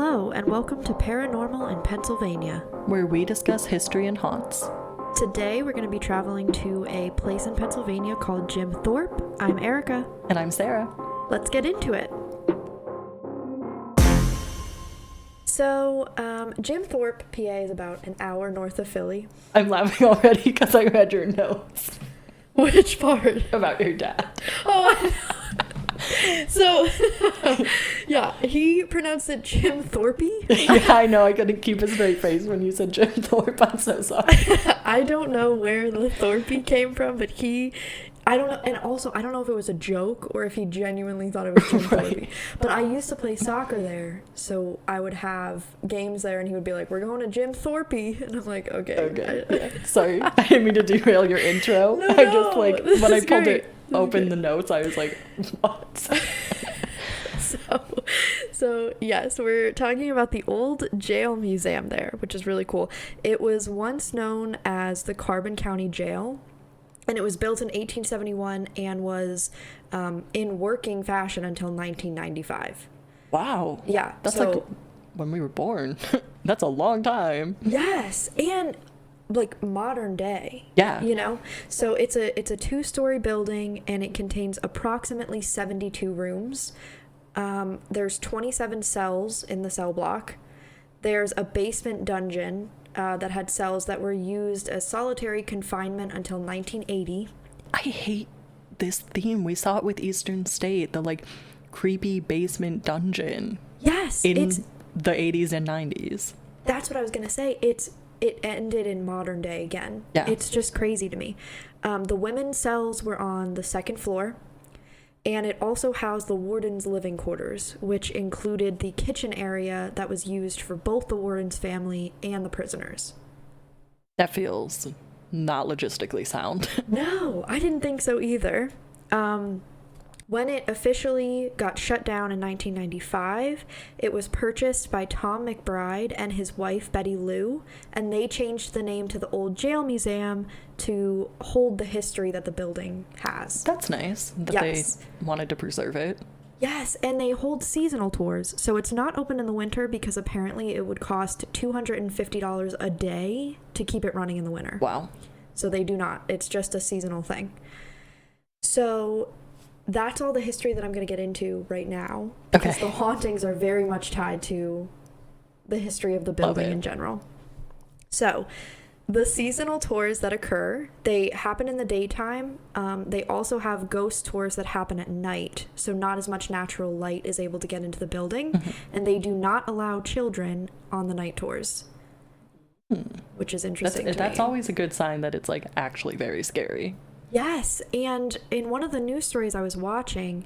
Hello, and welcome to Paranormal in Pennsylvania, where we discuss history and haunts. Today we're going to be traveling to a place in Pennsylvania called Jim Thorpe. I'm Erica. And I'm Sarah. Let's get into it. So, Jim Thorpe, PA is about an hour north of Philly. I'm laughing already because I read your notes. Which part? About your dad. Oh, so, yeah, he pronounced it Jim Thorpe. Yeah, I know. I couldn't keep a straight face when you said Jim Thorpe. I'm so sorry. I don't know where the Thorpe came from, but I don't know. And also, I don't know if it was a joke or if he genuinely thought it was Jim Thorpe. But I used to play soccer there, so I would have games there, and he would be like, "We're going to Jim Thorpe," and I'm like, "Okay." Yeah. Sorry, I didn't mean to derail your intro. No, I just when I pulled great. open the notes, I was like, "What?" So yes, we're talking about the old jail museum there, which is really cool. It was once known as the Carbon County Jail. And it was built in 1871 and was in working fashion until 1995. Wow. Yeah. That's like when we were born. That's a long time. Yes. And like modern day. Yeah. You know? So it's a 2-story building, and it contains approximately 72 rooms. There's 27 cells in the cell block. There's a basement dungeon that had cells that were used as solitary confinement until 1980. I hate this theme. We saw it with Eastern State, the like creepy basement dungeon. Yes, in the 80s and 90s. That's what I was gonna say. It ended in modern day again. Yeah. It's just crazy to me. The women's cells were on the second floor. And it also housed the warden's living quarters, which included the kitchen area that was used for both the warden's family and the prisoners. That feels not logistically sound. No, I didn't think so either. When it officially got shut down in 1995, it was purchased by Tom McBride and his wife Betty Lou, and they changed the name to the Old Jail Museum to hold the history that the building has. That's nice that Yes. they wanted to preserve it. Yes, and they hold seasonal tours, so it's not open in the winter because apparently it would cost $250 a day to keep it running in the winter. Wow. So they do not. It's just a seasonal thing. So that's all the history that I'm going to get into right now. Because the hauntings are very much tied to the history of the building in general. So the seasonal tours that occur, they happen in the daytime. They also have ghost tours that happen at night. So not as much natural light is able to get into the building. Mm-hmm. And they do not allow children on the night tours. Which is interesting. That's always a good sign that it's like actually very scary. Yes, and in one of the news stories I was watching,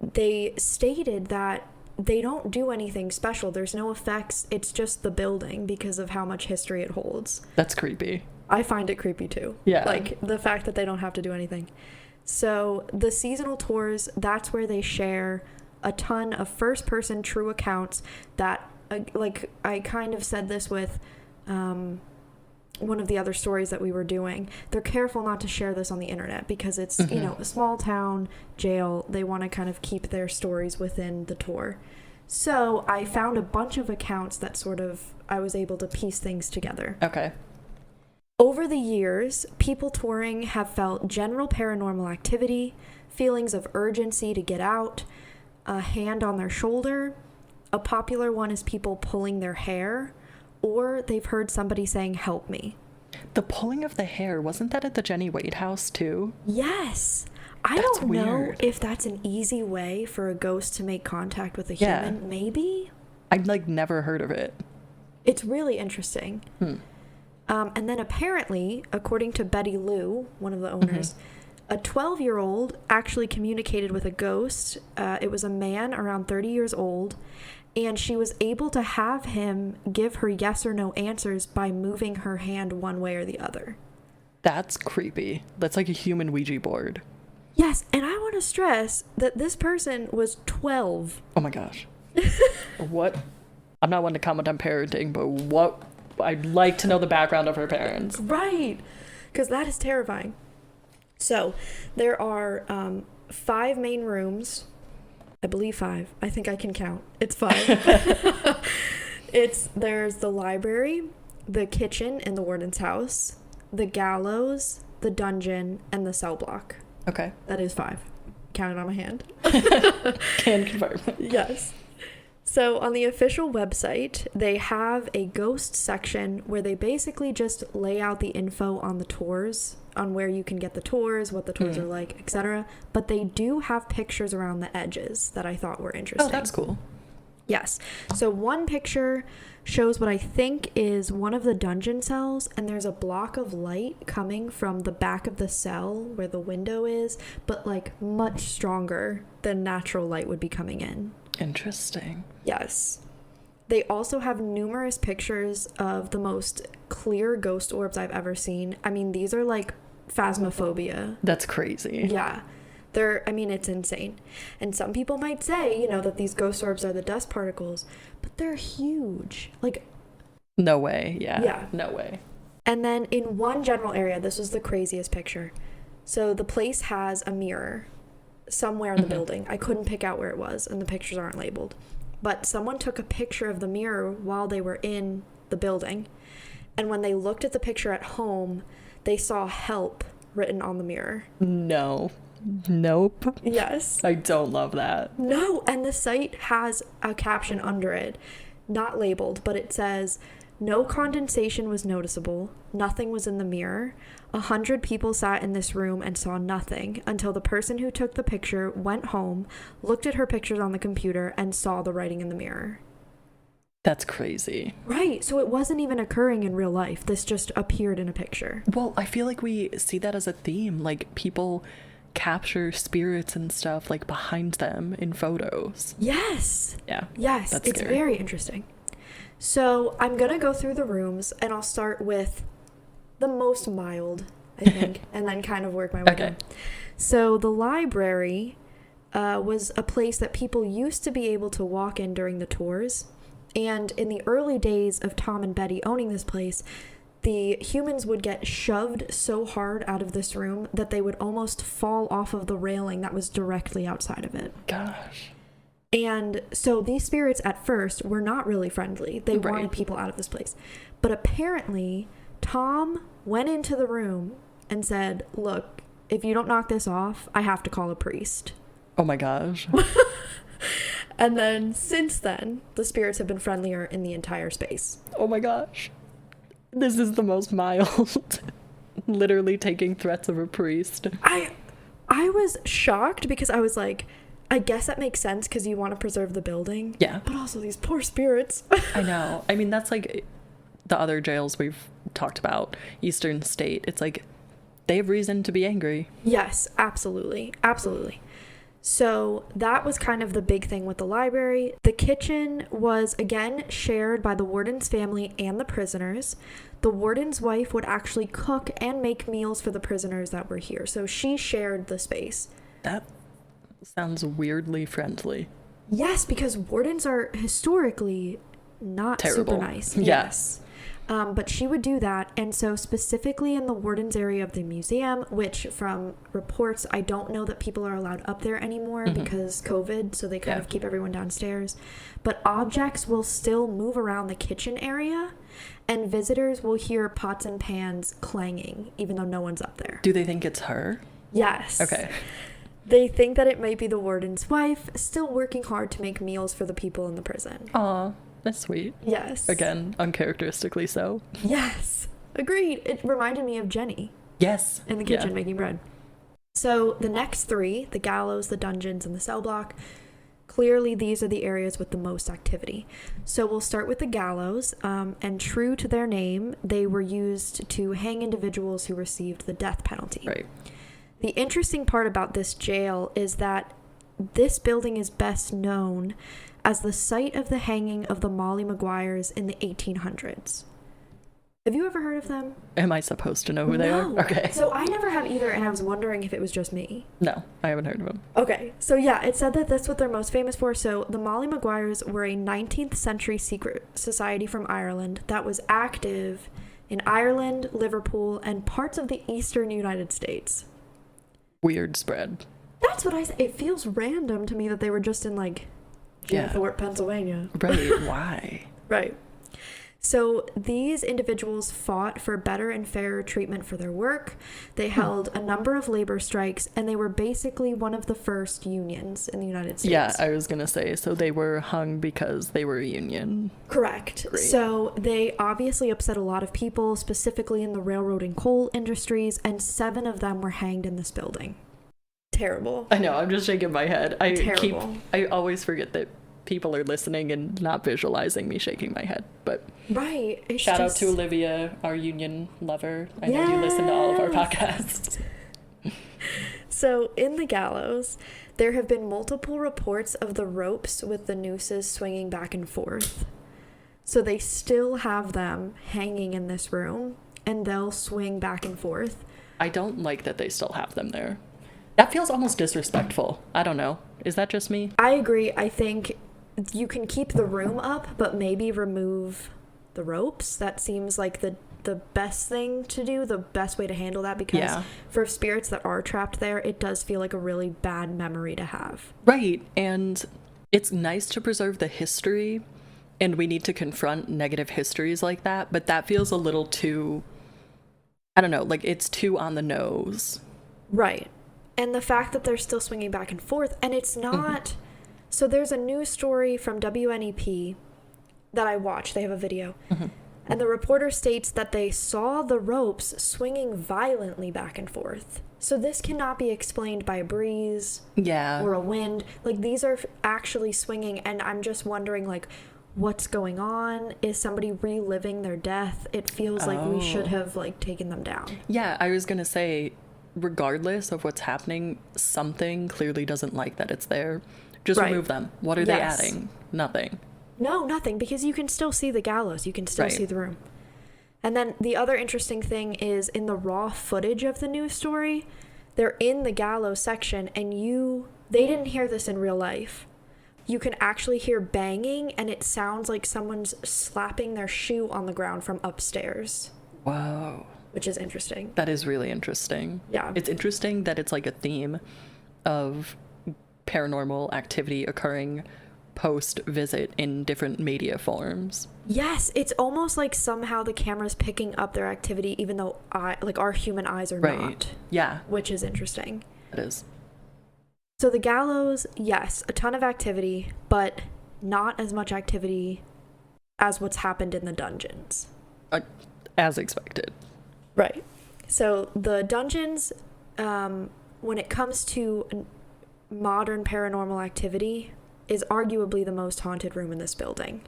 they stated that they don't do anything special. There's no effects. It's just the building because of how much history it holds. That's creepy. I find it creepy too. Yeah. Like the fact that they don't have to do anything. So the seasonal tours, that's where they share a ton of first-person true accounts that, like I kind of said this with one of the other stories that we were doing. They're careful not to share this on the internet because it's, you know, a small town jail. They want to kind of keep their stories within the tour. So I found a bunch of accounts that sort of, I was able to piece things together. Okay. Over the years, people touring have felt general paranormal activity, feelings of urgency to get out, a hand on their shoulder. A popular one is people pulling their hair, or they've heard somebody saying, "Help me." The pulling of the hair, wasn't that at the Jenny Wade house too? Yes. I That's don't know weird. if that's an easy way for a ghost to make contact with a human. Maybe. I'd like never heard of it. It's really interesting. And then apparently, according to Betty Lou, one of the owners, a 12-year-old actually communicated with a ghost. It was a man around 30 years old. And she was able to have him give her yes or no answers by moving her hand one way or the other. That's creepy. That's like a human Ouija board. Yes, and I want to stress that this person was 12. Oh my gosh. What? I'm not one to comment on parenting, but what? I'd like to know the background of her parents. Right, because that is terrifying. So there are 5 main rooms. I believe 5. I think I can count. It's 5. There's the library, the kitchen in the warden's house, the gallows, the dungeon, and the cell block. Okay. That is 5. Counted on my hand. Can confirm. Yes. So on the official website, they have a ghost section where they basically just lay out the info on the tours, on where you can get the tours, what the tours are like, etc. But they do have pictures around the edges that I thought were interesting. Oh, that's cool. Yes. So one picture shows what I think is one of the dungeon cells, and there's a block of light coming from the back of the cell where the window is, but like much stronger than natural light would be coming in. Interesting. Yes. They also have numerous pictures of the most clear ghost orbs I've ever seen. I mean, these are like phasmophobia. That's crazy. Yeah. It's insane. And some people might say, that these ghost orbs are the dust particles, but they're huge. Like, no way. Yeah. No way. And then in one general area, this was the craziest picture. So the place has a mirror somewhere in the building. I couldn't pick out where it was, and the pictures aren't labeled. But someone took a picture of the mirror while they were in the building. And when they looked at the picture at home, they saw help written on the mirror. No. Nope. Yes. I don't love that. No, and the site has a caption under it, not labeled, but it says, "No condensation was noticeable. Nothing was in the mirror. 100 people sat in this room and saw nothing until the person who took the picture went home, looked at her pictures on the computer, and saw the writing in the mirror." That's crazy. Right, so it wasn't even occurring in real life. This just appeared in a picture. Well, I feel like we see that as a theme. Like, people capture spirits and stuff like behind them in photos. Yes. Yeah. Yes, it's scary. very interesting. So I'm going to go through the rooms, and I'll start with the most mild, I think, and then kind of work my way down. So the library was a place that people used to be able to walk in during the tours. And in the early days of Tom and Betty owning this place, the humans would get shoved so hard out of this room that they would almost fall off of the railing that was directly outside of it. Gosh. And so these spirits at first were not really friendly. They wanted people out of this place. But apparently, Tom went into the room and said, "Look, if you don't knock this off, I have to call a priest." Oh my gosh. And then since then, the spirits have been friendlier in the entire space. Oh my gosh. This is the most mild. Literally taking threats of a priest. I was shocked because I was like, I guess that makes sense because you want to preserve the building. Yeah. But also these poor spirits. I know. I mean, that's like the other jails we've talked about. Eastern State. It's like they have reason to be angry. Yes, absolutely. Absolutely. So that was kind of the big thing with the library. The kitchen was, again, shared by the warden's family and the prisoners. The warden's wife would actually cook and make meals for the prisoners that were here. So she shared the space. That sounds weirdly friendly. Yes, because wardens are historically not terrible. Super nice. Yes. But she would do that. And so specifically in the warden's area of the museum, which from reports, I don't know that people are allowed up there anymore because COVID, so they kind of keep everyone downstairs. But objects will still move around the kitchen area, and visitors will hear pots and pans clanging, even though no one's up there. Do they think it's her? Yes. Okay. They think that it might be the warden's wife, still working hard to make meals for the people in the prison. Aw. That's sweet. Yes. Again, uncharacteristically so. Yes. Agreed. It reminded me of Jenny. Yes. In the kitchen making bread. So the next 3, the gallows, the dungeons, and the cell block, clearly these are the areas with the most activity. So we'll start with the gallows. And true to their name, they were used to hang individuals who received the death penalty. Right. The interesting part about this jail is that this building is best known as the site of the hanging of the Molly Maguires in the 1800s. Have you ever heard of them? Am I supposed to know who they are? Okay. So I never have either, and I was wondering if it was just me. No, I haven't heard of them. Okay, so yeah, it said that that's what they're most famous for. So the Molly Maguires were a 19th century secret society from Ireland that was active in Ireland, Liverpool, and parts of the eastern United States. Weird spread. That's what I said. It feels random to me that they were just in, like, Thorpe, Pennsylvania. Right. Why? Right. So these individuals fought for better and fairer treatment for their work. They held a number of labor strikes, and they were basically one of the first unions in the United States. Yeah, I was going to say, so they were hung because they were a union. Correct. Great. So they obviously upset a lot of people, specifically in the railroad and coal industries, and 7 of them were hanged in this building. Terrible. I know, I'm just shaking my head. Terrible. I always forget that people are listening and not visualizing me shaking my head, but right. Shout out to Olivia, our union lover. I know you listen to all of our podcasts. So in the gallows, there have been multiple reports of the ropes with the nooses swinging back and forth. So they still have them hanging in this room, and they'll swing back and forth. I don't like that they still have them there. That feels almost disrespectful. I don't know. Is that just me? I agree. I think you can keep the room up, but maybe remove the ropes. That seems like the best thing to do, the best way to handle that, because for spirits that are trapped there, it does feel like a really bad memory to have. Right. And it's nice to preserve the history, and we need to confront negative histories like that, but that feels a little too, I don't know, like it's too on the nose. Right. And the fact that they're still swinging back and forth, and it's not... So there's a news story from WNEP that I watched. They have a video. And the reporter states that they saw the ropes swinging violently back and forth. So this cannot be explained by a breeze or a wind. Like, these are actually swinging, and I'm just wondering, like, what's going on? Is somebody reliving their death? It feels like we should have, like, taken them down. Yeah, I was going to say, regardless of what's happening, something clearly doesn't like that it's there. Just remove them. What are they adding? Nothing. No, nothing, because you can still see the gallows. You can still see the room. And then the other interesting thing is in the raw footage of the news story, they're in the gallows section, and they didn't hear this in real life. You can actually hear banging, and it sounds like someone's slapping their shoe on the ground from upstairs. Wow. Which is interesting. That is really interesting. Yeah. It's interesting that it's like a theme of paranormal activity occurring post-visit in different media forms. Yes, it's almost like somehow the camera's picking up their activity, even though our human eyes are not. Yeah. Which is interesting. It is. So the gallows, yes, a ton of activity, but not as much activity as what's happened in the dungeons. As expected. Right. So the dungeons, when it comes to modern paranormal activity, is arguably the most haunted room in this building.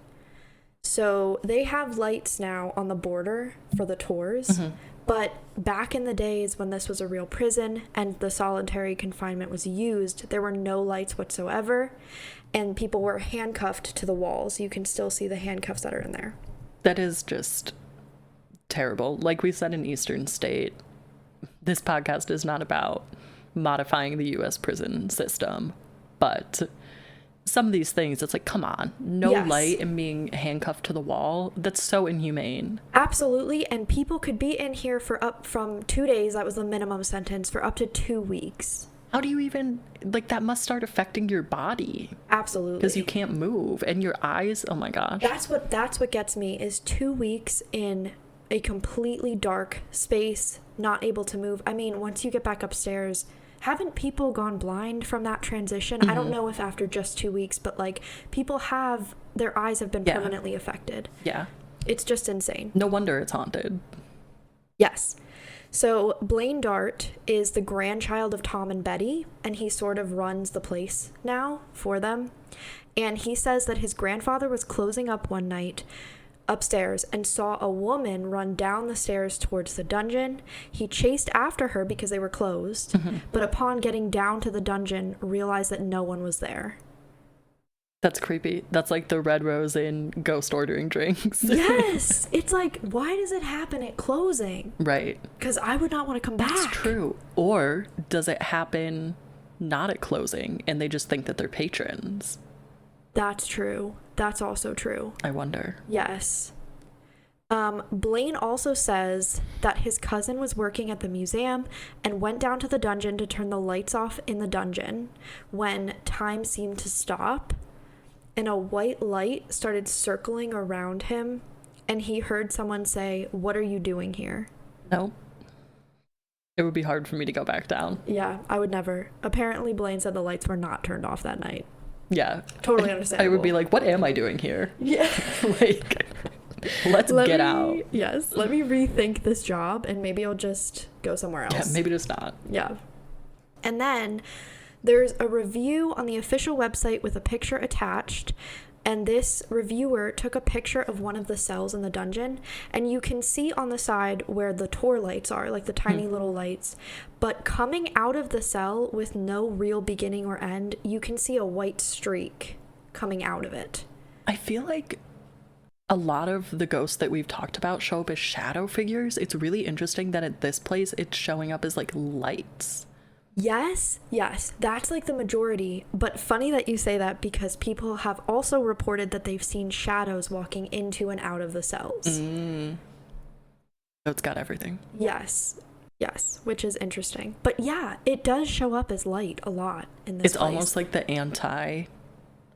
So they have lights now on the border for the tours, but back in the days when this was a real prison and the solitary confinement was used, there were no lights whatsoever, and people were handcuffed to the walls. You can still see the handcuffs that are in there. That is just terrible. Like we said in Eastern State, this podcast is not about modifying the U.S. prison system, but some of these things, it's like, come on, no light and being handcuffed to the wall. That's so inhumane. Absolutely. And people could be in here for up from 2 days, that was the minimum sentence, for up to 2 weeks. How do you even, like, that must start affecting your body. Absolutely. Because you can't move, and your eyes, oh my gosh. That's what gets me, is 2 weeks in a completely dark space, not able to move. I mean, once you get back upstairs, haven't people gone blind from that transition? I don't know if after just 2 weeks, but like, people have, their eyes have been permanently affected. Yeah. It's just insane. No wonder it's haunted. Yes. So Blaine Dart is the grandchild of Tom and Betty, and he sort of runs the place now for them. And he says that his grandfather was closing up one night upstairs and saw a woman run down the stairs towards the dungeon. He chased after her because they were closed, but upon getting down to the dungeon, realized that no one was there. That's creepy. That's like the red rose in Ghost ordering drinks. Yes! It's like, why does it happen at closing? Right. Because I would not want to come back. That's true. Or does it happen not at closing and they just think that they're patrons? That's true. That's also true. I wonder. Yes. Blaine also says that his cousin was working at the museum and went down to the dungeon to turn the lights off in the dungeon when time seemed to stop and a white light started circling around him and he heard someone say, "What are you doing here?" No. It would be hard for me to go back down. Yeah, I would never. Apparently, Blaine said the lights were not turned off that night. Yeah. Totally understandable. I would be like, what am I doing here? Yeah. Like, let's get out. Yes, let me rethink this job and maybe I'll just go somewhere else. Yeah, maybe just not. Yeah. And then there's a review on the official website with a picture attached. And this reviewer took a picture of one of the cells in the dungeon. And you can see on the side where the Tor lights are, like the tiny little lights. But coming out of the cell with no real beginning or end, you can see a white streak coming out of it. I feel like a lot of the ghosts that we've talked about show up as shadow figures. It's really interesting that at this place, it's showing up as like lights. Yes, that's like the majority. But funny that you say that because people have also reported that they've seen shadows walking into and out of the cells. So it's got everything. Yes, which is interesting. But yeah, it does show up as light a lot in this It's place. almost like the anti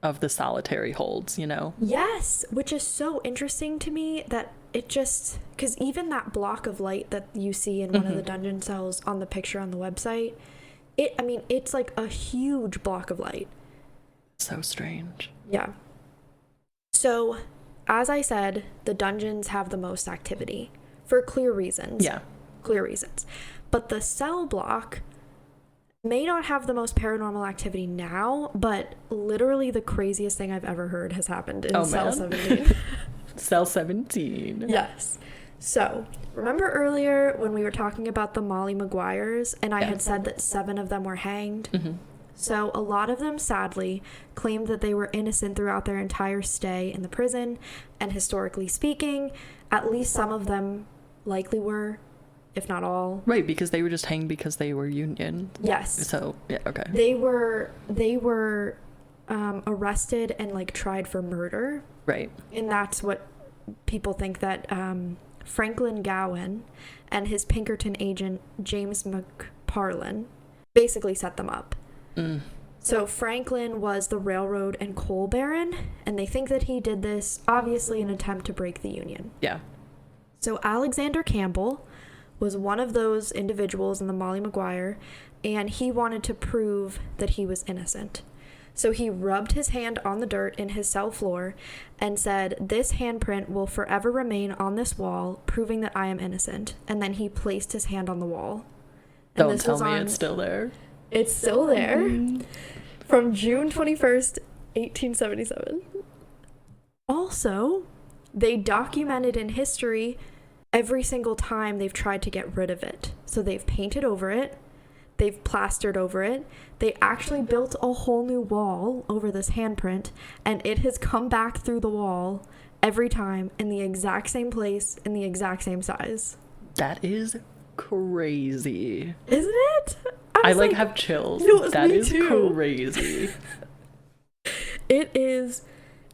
of the solitary holds, you know? Yes, which is so interesting to me that it just... Because even that block of light that you see in one of the dungeon cells on the picture on the website... it's like a huge block of light. So strange. Yeah. So, as I said, the dungeons have the most activity. For clear reasons. Yeah. Clear reasons. But the cell block may not have the most paranormal activity now, but literally the craziest thing I've ever heard has happened in Cell 17. Cell 17. Yes. So, remember earlier when we were talking about the Molly Maguires and I had said that 7 of them were hanged? So, a lot of them, sadly, claimed that they were innocent throughout their entire stay in the prison, and historically speaking, at least some of them likely were, if not all. Right, because they were just hanged because they were Union. Yes. So, yeah, okay. They were arrested and, like, tried for murder. Right. And that's what people think that... Franklin Gowan and his Pinkerton agent James McParlin basically set them up. So Franklin was the railroad and coal baron, and they think that he did this obviously in an attempt to break the Union. Yeah. So Alexander Campbell was one of those individuals in the Molly Maguire, and he wanted to prove that he was innocent. So he rubbed his hand on the dirt in his cell floor and said, "This handprint will forever remain on this wall, proving that I am innocent." And then he placed his hand on the wall. And Don't tell me it's still there. It's still there. From June 21st, 1877. Also, they documented in history every single time they've tried to get rid of it. So they've painted over it. They've plastered over it. They actually built a whole new wall over this handprint, and it has come back through the wall every time in the exact same place, in the exact same size. That is crazy. Isn't it? I like have chills. No, that me is too. Crazy. It is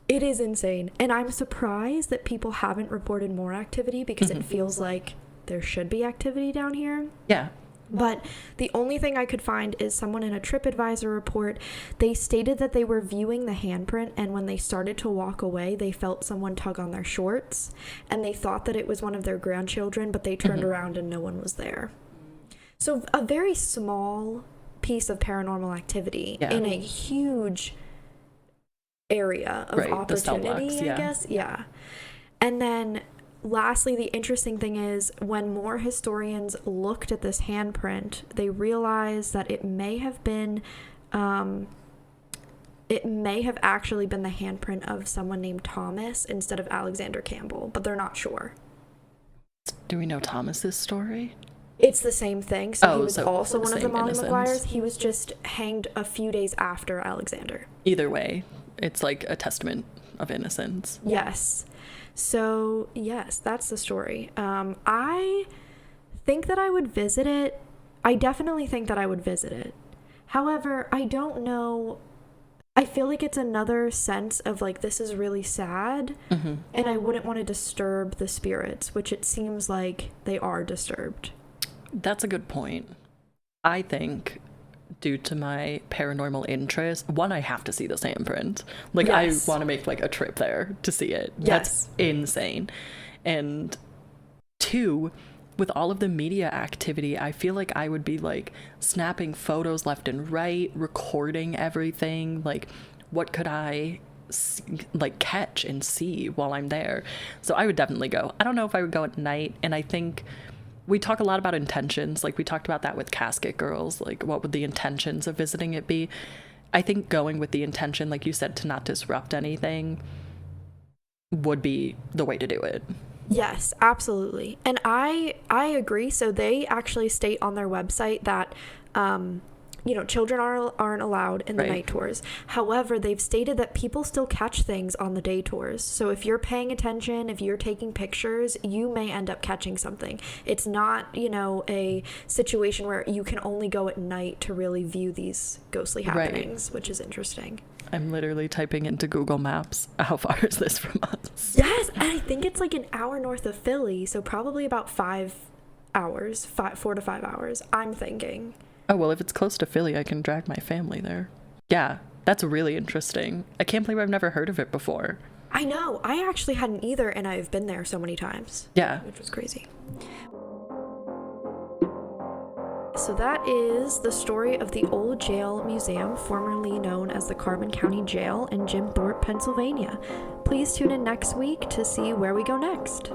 insane. And I'm surprised that people haven't reported more activity because it feels like there should be activity down here. Yeah. But the only thing I could find is someone in a TripAdvisor report. They stated that they were viewing the handprint, and when they started to walk away, they felt someone tug on their shorts, and they thought that it was one of their grandchildren, but they turned around and no one was there. So a very small piece of paranormal activity in a huge area of opportunity, I guess. Yeah. And then lastly, the interesting thing is when more historians looked at this handprint, they realized that it may have actually been the handprint of someone named Thomas instead of Alexander Campbell, but they're not sure. Do we know Thomas's story? It's the same thing. So he was also one of the Molly innocence. Maguires. He was just hanged a few days after Alexander. Either way, it's like a testament of innocence. Yes. So, yes, that's the story. I think that I would visit it. I definitely think that I would visit it. However, I don't know I feel like it's another sense of like, this is really sad, and I wouldn't want to disturb the spirits, which it seems like they are disturbed. That's a good point. I think due to my paranormal interest, one, I have to see this handprint. Like, Yes. I want to make like a trip there to see it. Yes. That's insane. And two, with all of the media activity, I feel like I would be like snapping photos left and right, recording everything. Like, what could I like catch and see while I'm there? So I would definitely go. I don't know if I would go at night. And I think we talk a lot about intentions. Like, we talked about that with Casket Girls. Like, what would the intentions of visiting it be? I think going with the intention, like you said, to not disrupt anything would be the way to do it. Yes, absolutely. And I agree. So they actually state on their website that children aren't allowed in the Right. night tours. However, they've stated that people still catch things on the day tours. So if you're paying attention, if you're taking pictures, you may end up catching something. It's not, a situation where you can only go at night to really view these ghostly happenings, which is interesting. I'm literally typing into Google Maps, how far is this from us? Yes, and I think it's like an hour north of Philly, so probably about 4 to 5 hours, I'm thinking. Oh, well, if it's close to Philly, I can drag my family there. Yeah, that's really interesting. I can't believe I've never heard of it before. I know, I actually hadn't either, and I've been there so many times. Yeah. Which was crazy. So that is the story of the Old Jail Museum, formerly known as the Carbon County Jail in Jim Thorpe, Pennsylvania. Please tune in next week to see where we go next.